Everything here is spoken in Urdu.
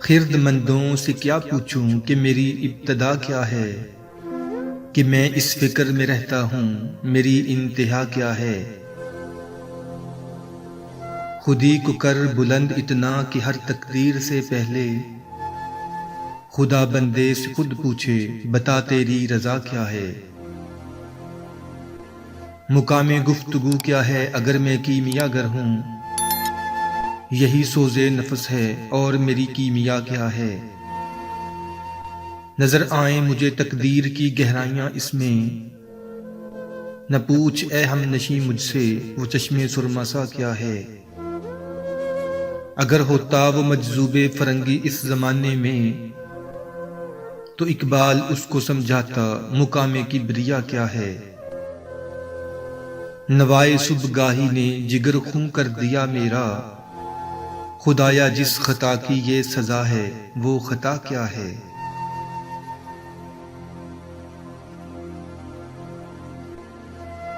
خرد مندوں سے کیا پوچھوں کہ میری ابتدا کیا ہے، کہ میں اس فکر میں رہتا ہوں میری انتہا کیا ہے۔ خودی کو کر بلند اتنا کہ ہر تقدیر سے پہلے خدا بندے سے خود پوچھے بتا تیری رضا کیا ہے۔ مقام گفتگو کیا ہے اگر میں کیمیا گر ہوں، یہی سوز نفس ہے اور میری کیمیا کیا ہے۔ نظر آئیں مجھے تقدیر کی گہرائیاں اس میں، نہ پوچھ اے ہم نشیں مجھ سے وہ چشمے سرما سا کیا ہے۔ اگر ہوتا وہ مجذوب فرنگی اس زمانے میں، تو اقبال اس کو سمجھاتا مقام کبریا کیا ہے۔ نوائے صبح گاہی نے جگر خوں کر دیا میرا، خدایا جس خطا کی یہ سزا ہے وہ خطا کیا ہے۔